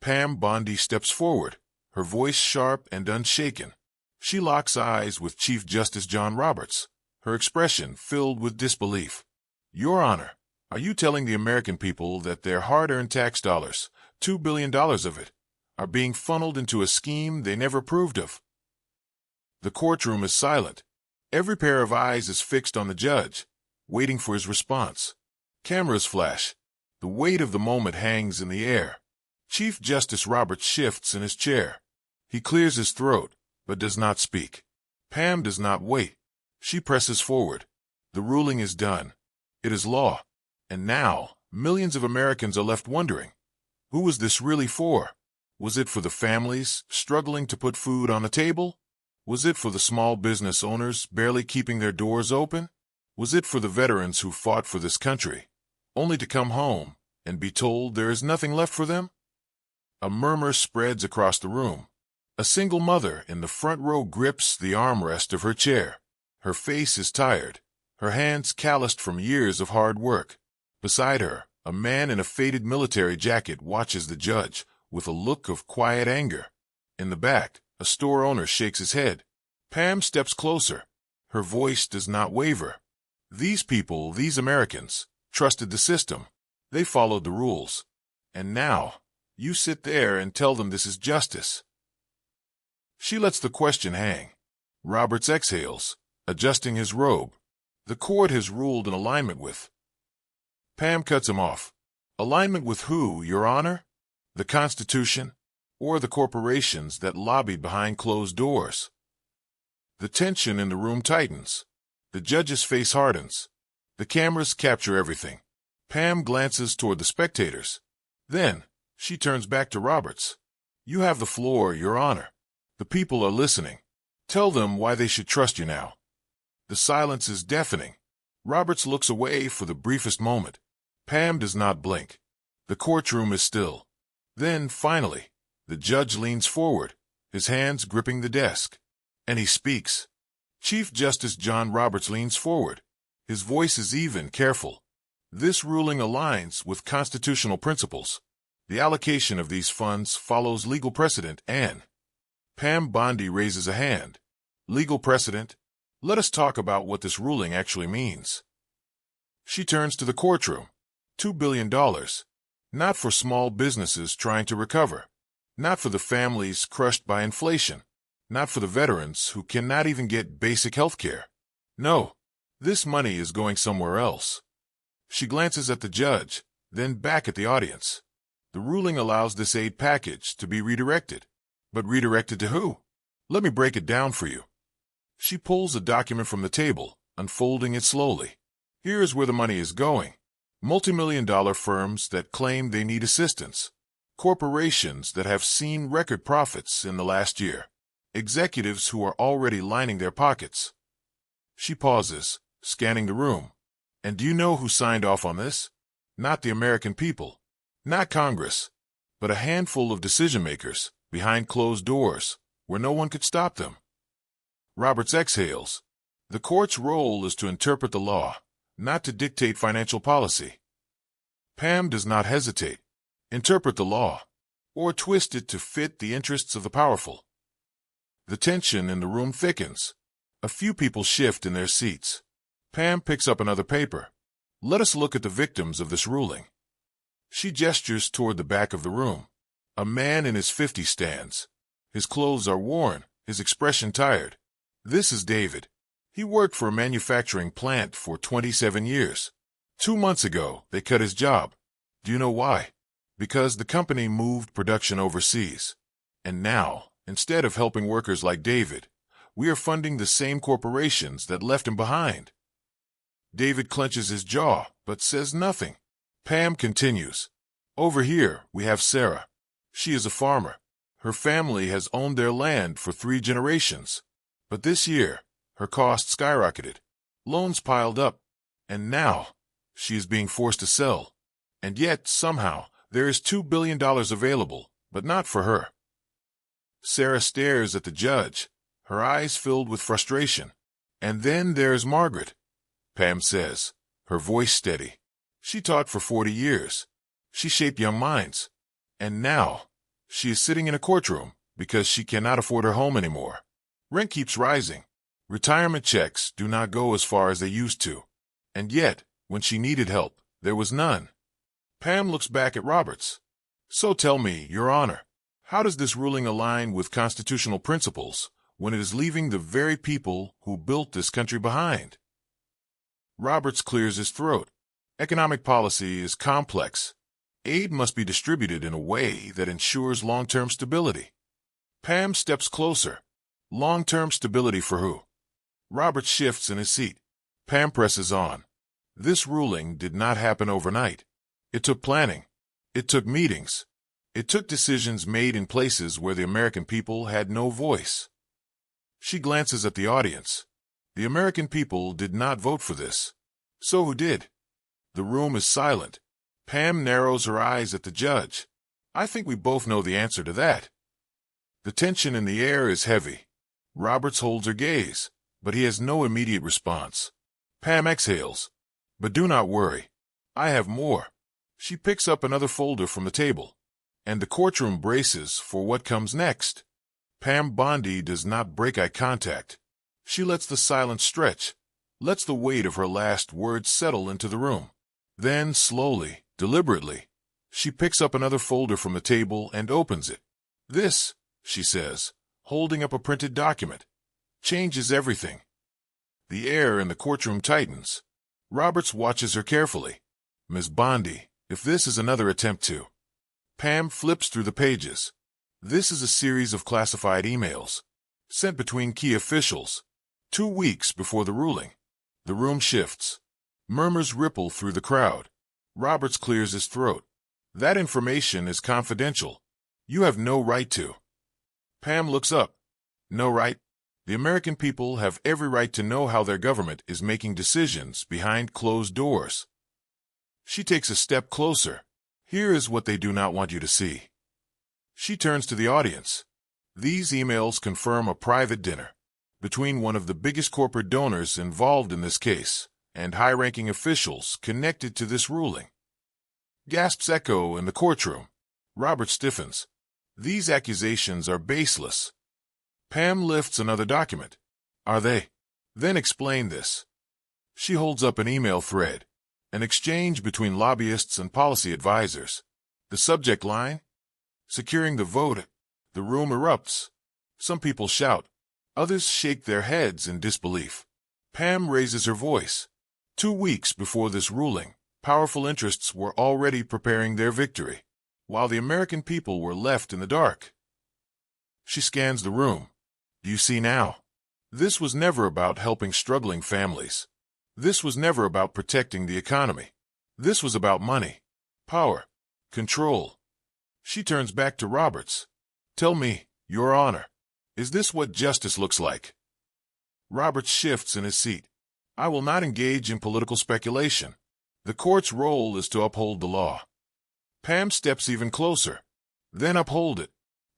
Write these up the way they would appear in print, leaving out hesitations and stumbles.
Pam Bondi steps forward, her voice sharp and unshaken. She locks eyes with Chief Justice John Roberts, her expression filled with disbelief. Your Honor, are you telling the American people that their hard-earned tax dollars, $2 billion of it, are being funneled into a scheme they never approved of? The courtroom is silent. Every pair of eyes is fixed on the judge, waiting for his response. Cameras flash. The weight of the moment hangs in the air. Chief Justice Roberts shifts in his chair. He clears his throat, but does not speak. Pam does not wait. She presses forward. The ruling is done. It is law. And now, millions of Americans are left wondering, who was this really for? Was it for the families struggling to put food on the table? Was it for the small business owners barely keeping their doors open? Was it for the veterans who fought for this country, only to come home and be told there is nothing left for them? A murmur spreads across the room. A single mother in the front row grips the armrest of her chair. Her face is tired, her hands calloused from years of hard work. Beside her, a man in a faded military jacket watches the judge with a look of quiet anger. In the back, a store owner shakes his head. Pam steps closer. Her voice does not waver. These people, these Americans, trusted the system. They followed the rules. And now, you sit there and tell them this is justice. She lets the question hang. Roberts exhales, adjusting his robe. The court has ruled in alignment with. Pam cuts him off. Alignment with who, Your Honor? The Constitution? Or the corporations that lobbied behind closed doors? The tension in the room tightens. The judge's face hardens. The cameras capture everything. Pam glances toward the spectators. Then, she turns back to Roberts. You have the floor, Your Honor. The people are listening. Tell them why they should trust you now. The silence is deafening. Roberts looks away for the briefest moment. Pam does not blink. The courtroom is still. Then, finally, the judge leans forward, his hands gripping the desk. And he speaks. Chief Justice John Roberts leans forward. His voice is even, careful. This ruling aligns with constitutional principles. The allocation of these funds follows legal precedent and... Pam Bondi raises a hand. Legal precedent? Let us talk about what this ruling actually means. She turns to the courtroom. $2 billion. Not for small businesses trying to recover. Not for the families crushed by inflation. Not for the veterans who cannot even get basic health care. No, this money is going somewhere else. She glances at the judge, then back at the audience. The ruling allows this aid package to be redirected. But redirected to who? Let me break it down for you. She pulls a document from the table, unfolding it slowly. Here's where the money is going. Multimillion-dollar firms that claim they need assistance. Corporations that have seen record profits in the last year. Executives who are already lining their pockets. She pauses, scanning the room. And do you know who signed off on this? Not the American people. Not Congress. But a handful of decision-makers behind closed doors, where no one could stop them. Roberts exhales. The court's role is to interpret the law, not to dictate financial policy. Pam does not hesitate. Interpret the law, or twist it to fit the interests of the powerful. The tension in the room thickens. A few people shift in their seats. Pam picks up another paper. Let us look at the victims of this ruling. She gestures toward the back of the room. A man in his 50s stands. His clothes are worn, his expression tired. This is David. He worked for a manufacturing plant for 27 years. 2 months ago, they cut his job. Do you know why? Because the company moved production overseas. And now, instead of helping workers like David, we are funding the same corporations that left him behind. David clenches his jaw, but says nothing. Pam continues. Over here, we have Sarah. She is a farmer. Her family has owned their land for 3 generations. But this year, her costs skyrocketed. Loans piled up. And now, she is being forced to sell. And yet, somehow, there is $2 billion available, but not for her. Sarah stares at the judge, her eyes filled with frustration. And then there's Margaret, Pam says, her voice steady. She taught for 40 years. She shaped young minds. And now, She is sitting in a courtroom because she cannot afford her home anymore. Rent keeps rising. Retirement checks do not go as far as they used to. And yet, when she needed help, there was none. Pam looks back at Roberts. So tell me, Your Honor, how does this ruling align with constitutional principles when it is leaving the very people who built this country behind? Roberts clears his throat. Economic policy is complex. Aid must be distributed in a way that ensures long-term stability. Pam steps closer. Long-term stability for who? Roberts shifts in his seat. Pam presses on. This ruling did not happen overnight. It took planning. It took meetings. It took decisions made in places where the American people had no voice. She glances at the audience. The American people did not vote for this. So who did? The room is silent. Pam narrows her eyes at the judge. I think we both know the answer to that. The tension in the air is heavy. Roberts holds her gaze, but he has no immediate response. Pam exhales. But do not worry. I have more. She picks up another folder from the table, and the courtroom braces for what comes next. Pam Bondi does not break eye contact. She lets the silence stretch, lets the weight of her last words settle into the room. Then, slowly, deliberately, she picks up another folder from the table and opens it. This, she says, holding up a printed document, changes everything. The air in the courtroom tightens. Roberts watches her carefully. Miss Bondi, if this is another attempt to... Pam flips through the pages. This is a series of classified emails, sent between key officials, 2 weeks before the ruling. The room shifts. Murmurs ripple through the crowd. Roberts clears his throat. That information is confidential. You have no right to. Pam looks up. No right? The American people have every right to know how their government is making decisions behind closed doors. She takes a step closer. Here is what they do not want you to see. She turns to the audience. These emails confirm a private dinner between one of the biggest corporate donors involved in this case and high-ranking officials connected to this ruling. Gasps echo in the courtroom. Robert stiffens. These accusations are baseless. Pam lifts another document. Are they? Then explain this. She holds up an email thread. An exchange between lobbyists and policy advisors. The subject line? Securing the vote. The room erupts. Some people shout. Others shake their heads in disbelief. Pam raises her voice. 2 weeks before this ruling, powerful interests were already preparing their victory, while the American people were left in the dark. She scans the room. Do you see now? This was never about helping struggling families. This was never about protecting the economy. This was about money, power, control. She turns back to Roberts. Tell me, Your Honor, is this what justice looks like? Roberts shifts in his seat. I will not engage in political speculation. The court's role is to uphold the law. Pam steps even closer. Then uphold it.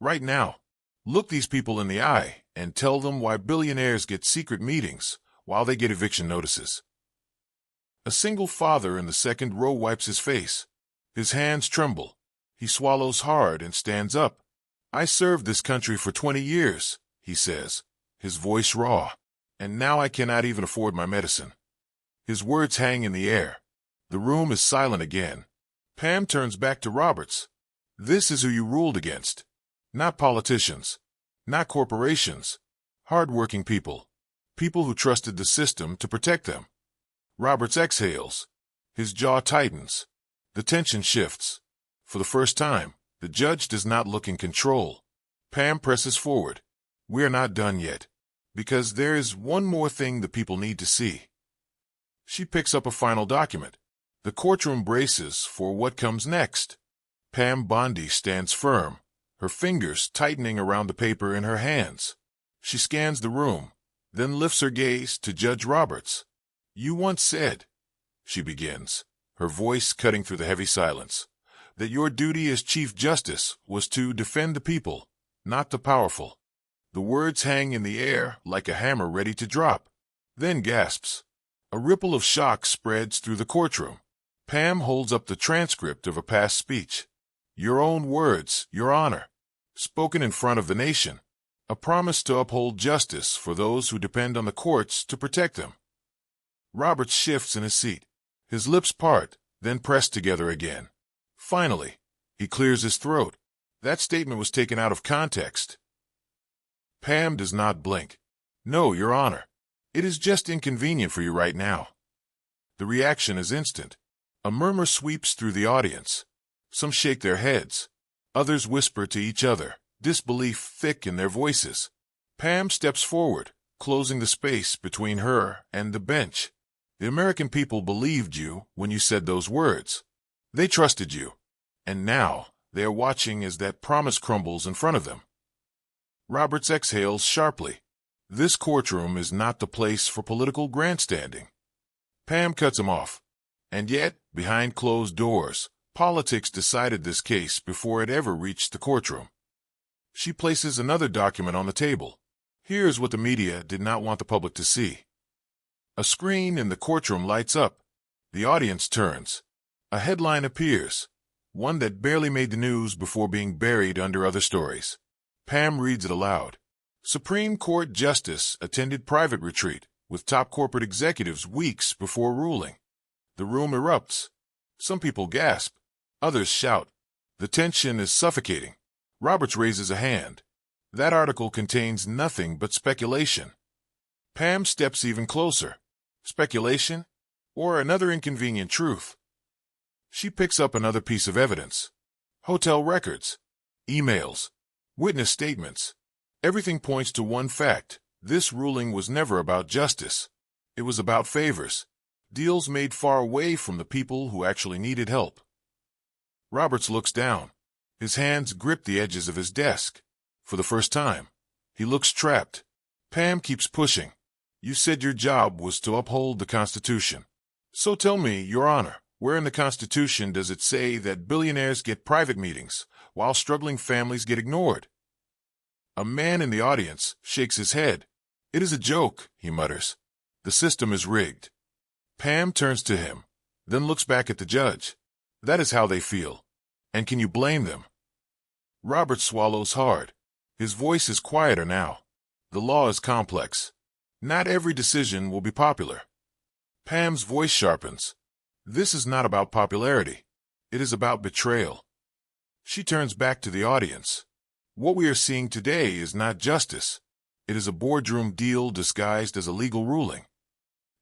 Right now. Look these people in the eye and tell them why billionaires get secret meetings while they get eviction notices. A single father in the second row wipes his face. His hands tremble. He swallows hard and stands up. I served this country for 20 years, he says, his voice raw, and now I cannot even afford my medicine. His words hang in the air. The room is silent again. Pam turns back to Roberts. This is who you ruled against. Not politicians. Not corporations. Hard-working people. People who trusted the system to protect them. Roberts exhales. His jaw tightens. The tension shifts. For the first time, the judge does not look in control. Pam presses forward. We are not done yet, because there is one more thing the people need to see. She picks up a final document. The courtroom braces for what comes next. Pam Bondi stands firm, her fingers tightening around the paper in her hands. She scans the room, then lifts her gaze to Judge Roberts. You once said, she begins, her voice cutting through the heavy silence, that your duty as Chief Justice was to defend the people, not the powerful. The words hang in the air like a hammer ready to drop. Then gasps. A ripple of shock spreads through the courtroom. Pam holds up the transcript of a past speech. Your own words, Your Honor. spoken in front of the nation, a promise to uphold justice for those who depend on the courts to protect them. Roberts shifts in his seat. His lips part, then press together again. Finally, he clears his throat. That statement was taken out of context. Pam does not blink. No, Your Honor. It is just inconvenient for you right now. The reaction is instant. A murmur sweeps through the audience. Some shake their heads. Others whisper to each other, disbelief thick in their voices. Pam steps forward, closing the space between her and the bench. The American people believed you when you said those words. They trusted you. And now, they are watching as that promise crumbles in front of them. Roberts exhales sharply. This courtroom is not the place for political grandstanding. Pam cuts him off. And yet, behind closed doors, politics decided this case before it ever reached the courtroom. She places another document on the table. Here's what the media did not want the public to see. A screen in the courtroom lights up. The audience turns. A headline appears, one that barely made the news before being buried under other stories. Pam reads it aloud. Supreme Court Justice attended private retreat with top corporate executives weeks before ruling. The room erupts. Some people gasp. Others shout. The tension is suffocating. Roberts raises a hand. That article contains nothing but speculation. Pam steps even closer. Speculation? Or another inconvenient truth? She picks up another piece of evidence. Hotel records. Emails. Witness statements. Everything points to one fact. This ruling was never about justice. It was about favors. Deals made far away from the people who actually needed help. Roberts looks down. His hands grip the edges of his desk. For the first time, he looks trapped. Pam keeps pushing. You said your job was to uphold the Constitution. So tell me, Your Honor, where in the Constitution does it say that billionaires get private meetings while struggling families get ignored? A man in the audience shakes his head. It is a joke, he mutters. The system is rigged. Pam turns to him, then looks back at the judge. That is how they feel. And can you blame them? Robert swallows hard. His voice is quieter now. The law is complex. Not every decision will be popular. Pam's voice sharpens. This is not about popularity. It is about betrayal. She turns back to the audience. What we are seeing today is not justice. It is a boardroom deal disguised as a legal ruling.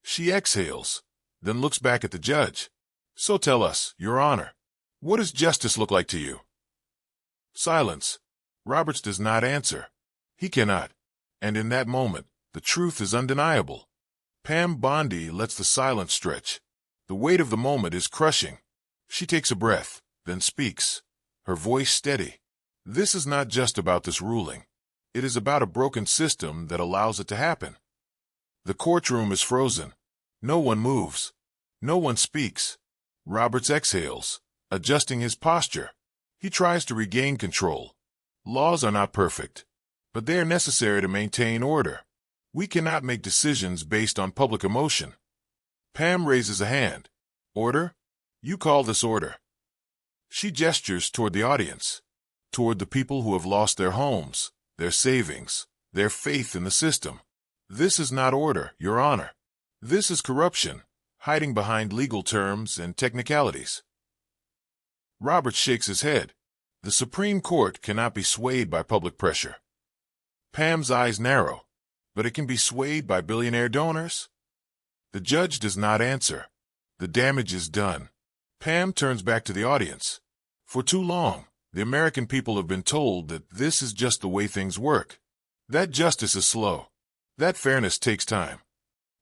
She exhales, then looks back at the judge. So tell us, Your Honor, what does justice look like to you? Silence. Roberts does not answer. He cannot. And in that moment, the truth is undeniable. Pam Bondi lets the silence stretch. The weight of the moment is crushing. She takes a breath, then speaks, her voice steady. This is not just about this ruling. It is about a broken system that allows it to happen. The courtroom is frozen. No one moves. No one speaks. Roberts exhales, adjusting his posture. He tries to regain control. Laws are not perfect, but they are necessary to maintain order. We cannot make decisions based on public emotion. Pam raises a hand. Order? You call this order. She gestures toward the audience, toward the people who have lost their homes, their savings, their faith in the system. This is not order, Your Honor. This is corruption, hiding behind legal terms and technicalities. Roberts shakes his head. The Supreme Court cannot be swayed by public pressure. Pam's eyes narrow. But it can be swayed by billionaire donors? The judge does not answer. The damage is done. Pam turns back to the audience. For too long, the American people have been told that this is just the way things work. That justice is slow. That fairness takes time.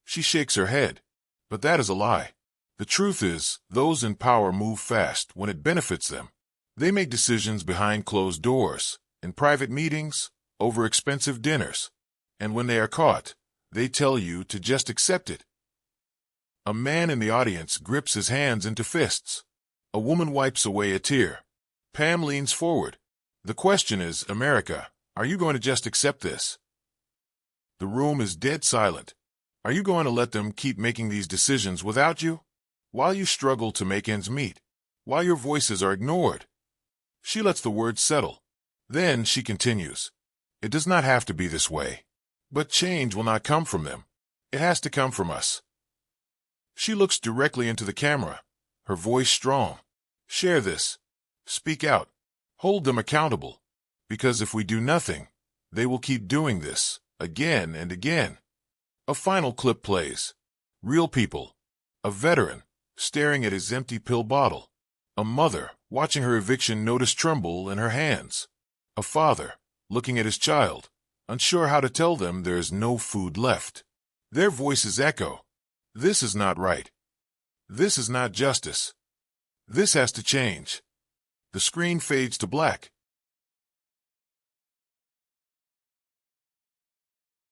She shakes her head. But that is a lie. The truth is, those in power move fast when it benefits them. They make decisions behind closed doors, in private meetings, over expensive dinners. And when they are caught, they tell you to just accept it. A man in the audience grips his hands into fists. A woman wipes away a tear. Pam leans forward. The question is, America, are you going to just accept this? The room is dead silent. Are you going to let them keep making these decisions without you? While you struggle to make ends meet? While your voices are ignored? She lets the words settle. Then she continues, "It does not have to be this way. But change will not come from them. It has to come from us." She looks directly into the camera, her voice strong. "Share this. Speak out. Hold them accountable. Because if we do nothing, they will keep doing this, again and again." A final clip plays. Real people. A veteran, staring at his empty pill bottle. A mother, watching her eviction notice tremble in her hands. A father, looking at his child, unsure how to tell them there is no food left. Their voices echo. This is not right. This is not justice. This has to change. The screen fades to black,